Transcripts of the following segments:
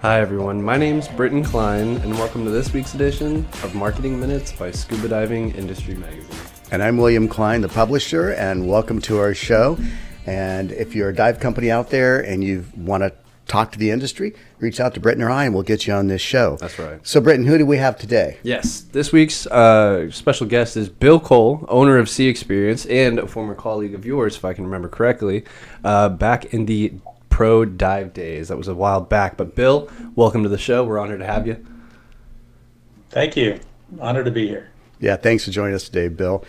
Hi everyone, my name's Britton Klein, and welcome to this week's edition of Marketing Minutes by Scuba Diving Industry Magazine. And I'm William Klein, the publisher, and welcome to our show. And if you're a dive company out there and you want to talk to the industry, reach out to Britton or I, and we'll get you on this show. That's right. So, Britton, who do we have today? Yes, this week's special guest is Bill Cole, owner of Sea Experience and a former colleague of yours, if I can remember correctly, back in the pro dive days. That was a while back. But Bill, welcome to the show. We're honored to have you. Thank you. Honored to be here. Yeah, thanks for joining us today, Bill.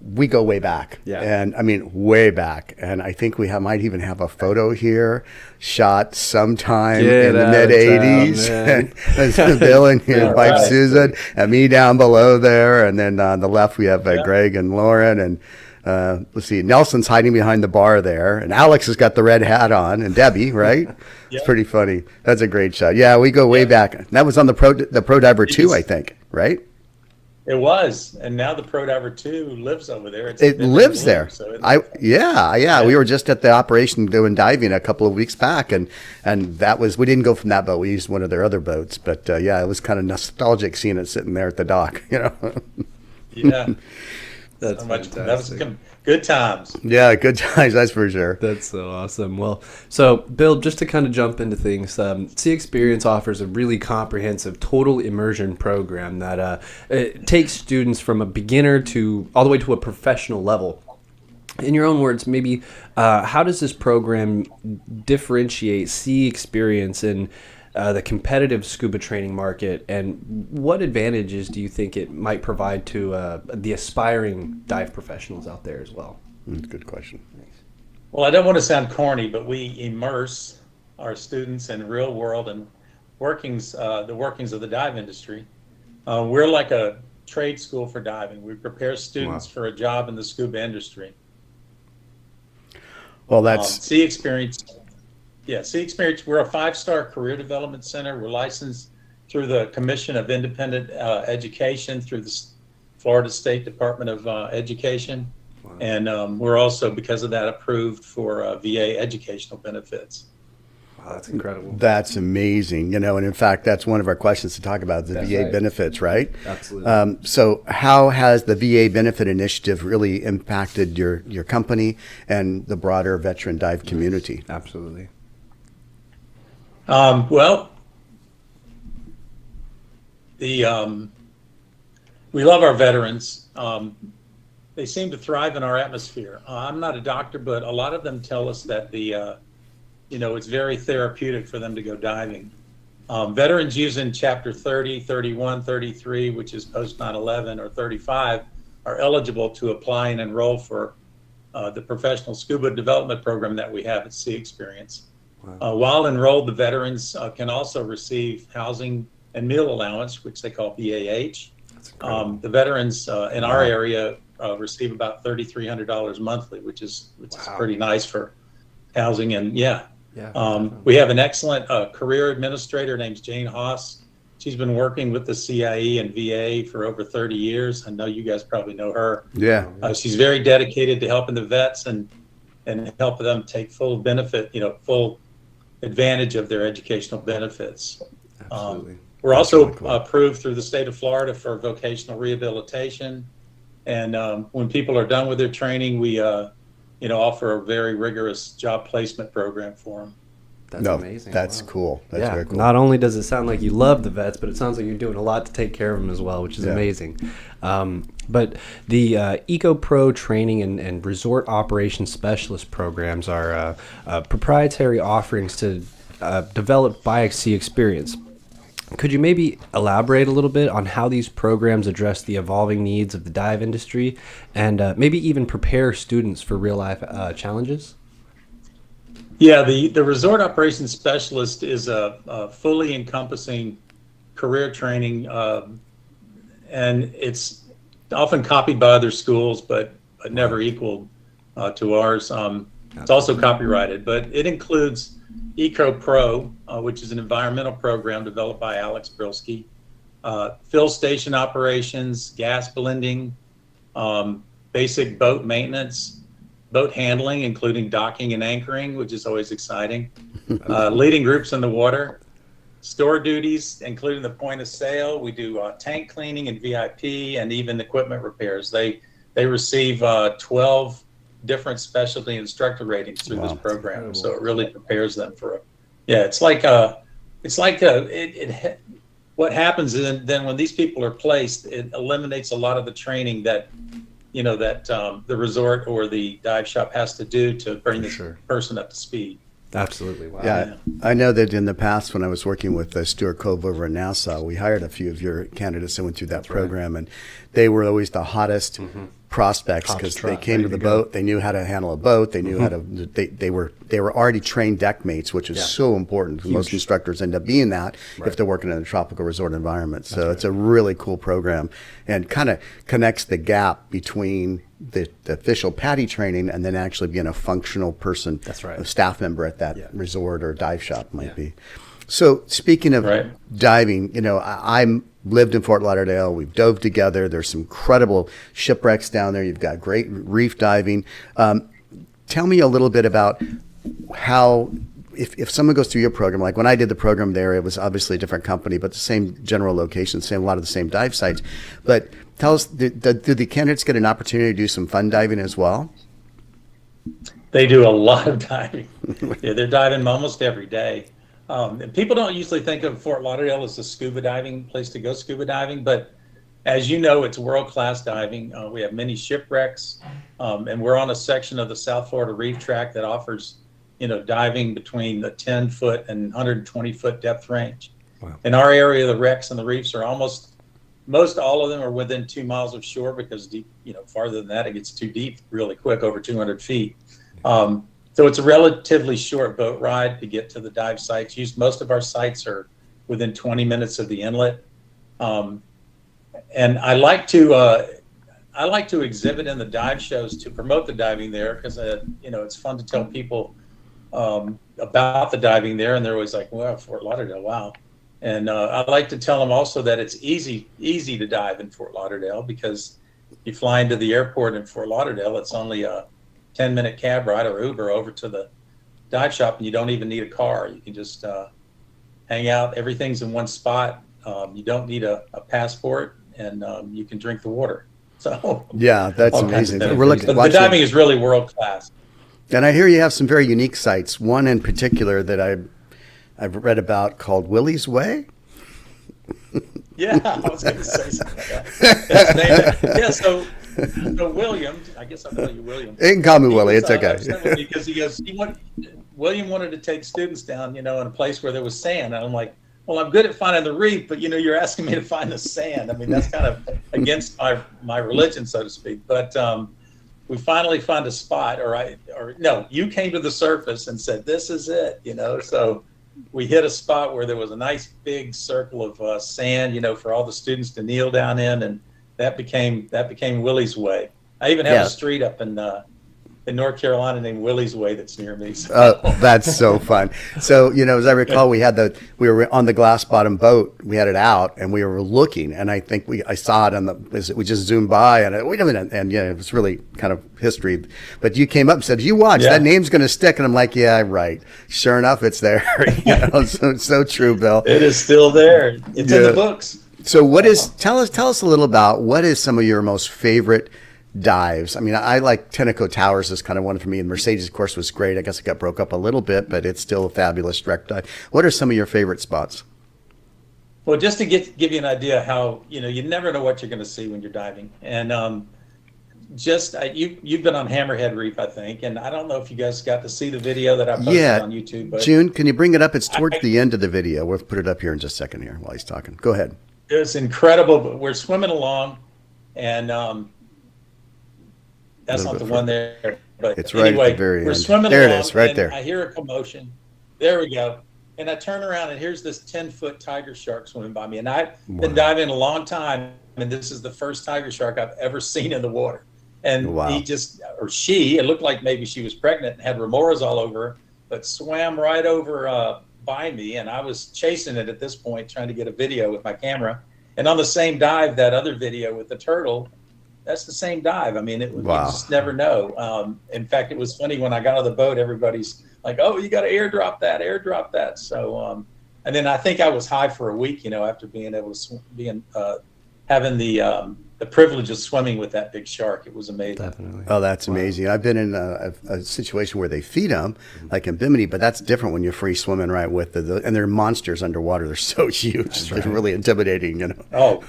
We go way back, and I mean way back, and I think we might even have a photo here shot sometime in the mid '80s. Bill and your wife Susan, and me down below there, and then on the left we have Greg and Lauren, and let's see, Nelson's hiding behind the bar there, and Alex has got the red hat on, and Debbie, right? It's pretty funny. That's a great shot. Yeah, we go way back. That was on the Pro Diver 2, I think, right? It was, and now the Pro Diver 2 lives over there. It lives there. So yeah. We were just at the operation doing diving a couple of weeks back, and that was, we didn't go from that boat. We used one of their other boats, but yeah, it was kind of nostalgic seeing it sitting there at the dock, you know. Yeah. That's so fantastic. That was good times. Yeah, good times, that's for sure. That's so awesome. Well, so Bill, just to kind of jump into things, Sea Experience offers a really comprehensive total immersion program that it takes students from a beginner to all the way to a professional level. In your own words, maybe how does this program differentiate Sea Experience in the competitive scuba training market, and what advantages do you think it might provide to the aspiring dive professionals out there as well? Good question. Well, I don't want to sound corny, but we immerse our students in real world and the workings of the dive industry. We're like a trade school for diving. We prepare students for a job in the scuba industry. Well, that's Sea Experience. Yeah, Sea Experience, we're a 5-star career development center. We're licensed through the Commission of Independent Education through the Florida State Department of Education. Wow. And we're also, because of that, approved for VA educational benefits. Wow, that's incredible. That's amazing. You know, and in fact, that's one of our questions to talk about, the VA benefits, right? Absolutely. So how has the VA benefit initiative really impacted your company and the broader veteran dive community? Absolutely. Well, we love our veterans. They seem to thrive in our atmosphere. I'm not a doctor, but a lot of them tell us that it's very therapeutic for them to go diving. Veterans using Chapter 30, 31, 33, which is post 9/11, or 35, are eligible to apply and enroll for the professional scuba development program that we have at Sea Experience. Wow. While enrolled, the veterans can also receive housing and meal allowance, which they call BAH. The veterans in our area receive about $3,300 monthly, which is pretty nice for housing. And we have an excellent career administrator named Jane Haas. She's been working with the CIE and VA for over 30 years. I know you guys probably know her. Yeah. She's very dedicated to helping the vets and help them take full benefit, full advantage of their educational benefits. Absolutely. We're also approved through the state of Florida for vocational rehabilitation. And when people are done with their training, we offer a very rigorous job placement program for them. That's amazing. That's cool. That's very cool. Not only does it sound like you love the vets, but it sounds like you're doing a lot to take care of them as well, which is amazing. But the EcoPro training and resort operations specialist programs are proprietary offerings to developed by Sea Experience. Could you maybe elaborate a little bit on how these programs address the evolving needs of the dive industry and maybe even prepare students for real-life challenges? Yeah, the resort operations specialist is a fully encompassing career training, and it's often copied by other schools, but never equaled to ours. It's also copyrighted, but it includes EcoPro, which is an environmental program developed by Alex Brilski, fill station operations, gas blending, basic boat maintenance, boat handling, including docking and anchoring, which is always exciting, leading groups in the water, store duties, including the point of sale. We do tank cleaning and VIP, and even equipment repairs. They receive 12 different specialty instructor ratings through this program, so it really prepares them for what happens is then when these people are placed, it eliminates a lot of the training that the resort or the dive shop has to do to bring this person up to speed. Absolutely. Wow. Yeah, I know that in the past when I was working with Stuart Cove over in Nassau, we hired a few of your candidates that went through that program, and they were always the hottest prospects because they came to the boat, they knew how to handle a boat, they knew how to. They were already trained deck mates, which is so important. Most instructors end up being that if they're working in a tropical resort environment. So it's a really cool program, and kind of connects the gap between the official PADI training and then actually being a functional person, a staff member at that resort or dive shop might be. So speaking of diving, I'm lived in Fort Lauderdale. We've dove together. There's some incredible shipwrecks down there. You've got great reef diving. Tell me a little bit about how, if someone goes through your program, like when I did the program there, it was obviously a different company, but the same general location, a lot of the same dive sites. But tell us, do the candidates get an opportunity to do some fun diving as well? They do a lot of diving. They're diving almost every day. And people don't usually think of Fort Lauderdale as a scuba diving place to go scuba diving, but as you know, it's world-class diving. We have many shipwrecks, and we're on a section of the South Florida Reef Tract that offers, diving between the 10-foot and 120-foot depth range. Wow. In our area, the wrecks and the reefs are most all of them are within 2 miles of shore because deep, farther than that, it gets too deep really quick, over 200 feet. So it's a relatively short boat ride to get to the dive sites. Most of our sites are within 20 minutes of the inlet. And I like to exhibit in the dive shows to promote the diving there because, it's fun to tell people about the diving there. And they're always like, wow, Fort Lauderdale, wow. And I like to tell them also that it's easy to dive in Fort Lauderdale because you fly into the airport in Fort Lauderdale, it's only a 10-minute cab ride or Uber over to the dive shop, and you don't even need a car. You can just hang out. Everything's in one spot. You don't need a passport, and you can drink the water. So yeah, that's amazing. The diving is really world class. And I hear you have some very unique sites. One in particular that I've read about called Willie's Way. Yeah, I was going to say something like that. That's the name. Yeah, so William, I guess I'll call you William. You can call me Willie. It's okay. Because William wanted to take students down, in a place where there was sand. And I'm like, well, I'm good at finding the reef, but you're asking me to find the sand. I mean, that's kind of against my religion, so to speak. But we finally found a spot, you came to the surface and said, this is it, So we hit a spot where there was a nice big circle of sand, for all the students to kneel down in, and that became Willie's Way. I even have a street up in North Carolina named Willie's Way that's near me. So. Oh, that's so fun. So, as I recall, we were on the glass bottom boat. We had it out and we were looking, and I think I saw it we just zoomed by and wait a minute. And it was really kind of history, but you came up and said, you watch, that name's going to stick. And I'm like, yeah, right. Sure enough, it's there. So true, Bill. It is still there. It's in the books. So tell us a little about what is some of your most favorite dives? I mean, I like Tenneco Towers is kind of one for me, and Mercedes, of course, was great. I guess it got broke up a little bit, but it's still a fabulous direct dive. What are some of your favorite spots? Well, just to give you an idea how, you never know what you're going to see when you're diving. And you've been on Hammerhead Reef, I think, and I don't know if you guys got to see the video that I posted on YouTube. But June, can you bring it up? It's towards the end of the video. We'll put it up here in just a second here while he's talking. Go ahead. It's incredible, but we're swimming along, and that's not the one there. But it's right anyway, at the very we're end. swimming there along, it is, right and there. I hear a commotion. There we go. And I turn around, and here's this 10-foot tiger shark swimming by me. And I've been diving a long time, and this is the first tiger shark I've ever seen in the water. And it looked like maybe she was pregnant and had remoras all over her, but swam right over by me, and I was chasing it at this point, trying to get a video with my camera. And on the same dive, that other video with the turtle, that's the same dive. I mean, you just never know. In fact, it was funny when I got on the boat, everybody's like, oh, you got to airdrop that. So And then I think I was high for a week, after being able to having the privilege of swimming with that big shark. It was amazing. Definitely. Oh, that's amazing. I've been in a situation where they feed them, like in Bimini, but that's different when you're free swimming right with and they're monsters underwater. They're so huge. They're really intimidating, Oh,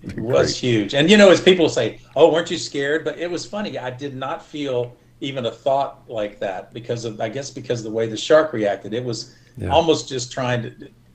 it was huge. And, as people say, oh, weren't you scared? But it was funny. I did not feel even a thought like that because of the way the shark reacted. It was almost just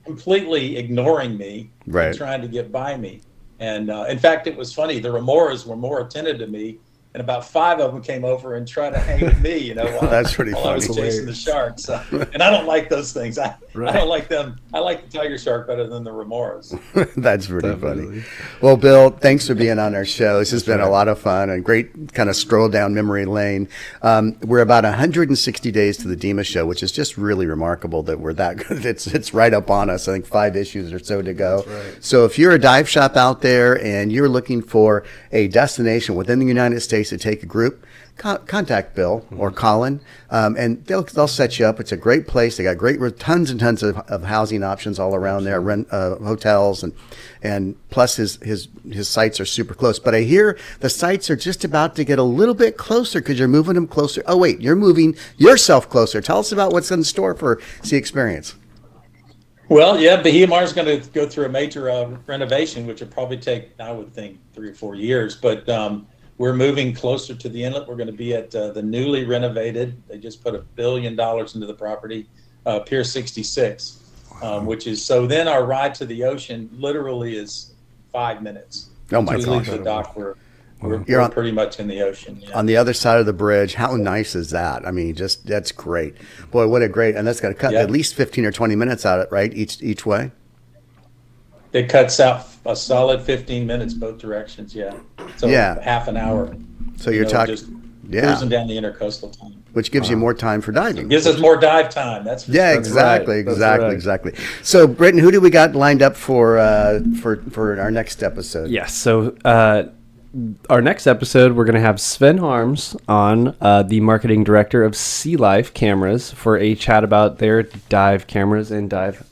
completely ignoring me, right, and trying to get by me. And in fact, it was funny. The remoras were more attentive to me, and about 5 of them came over and tried to hang with me. While, that's pretty while funny. I was chasing the sharks. And I don't like those things. I don't like them. I like the tiger shark better than the remoras. That's pretty funny. Well, Bill, thanks for being on our show. This has been a lot of fun and great kind of stroll down memory lane. We're about 160 days to the DEMA show, which is just really remarkable that we're that good. It's right up on us. I think 5 issues or so to go. Right. So if you're a dive shop out there and you're looking for a destination within the United States to take a group, contact Bill or Colin, and they'll set you up. It's a great place. They got tons and tons of housing options all around there, hotels, and plus his sites are super close. But I hear the sites are just about to get a little bit closer because you're moving them closer. Oh wait, you're moving yourself closer. Tell us about what's in store for Sea Experience. Well, yeah, Bahia Mar is going to go through a major renovation, which will probably take, I would think, 3 or 4 years. But we're moving closer to the inlet. We're going to be at the newly renovated. They just put $1 billion into the property, Pier 66, which is so. Then our ride to the ocean literally is 5 minutes. Oh my gosh! We leave the dock. We're pretty much in the ocean. Yeah. On the other side of the bridge. How nice is that? I mean, that's great. Boy, what a great, and that's going to cut at least 15 or 20 minutes out of it, right? Each way. It cuts out a solid 15 minutes both directions. Yeah. So half an hour. So you're talking, just cruising down the intercoastal time, which gives you more time for diving. It gives us more dive time. That's exactly. So, Britton, who do we got lined up for our next episode? Yes. So our next episode, we're going to have Sven Harms on, the marketing director of Sea Life Cameras, for a chat about their dive cameras and dive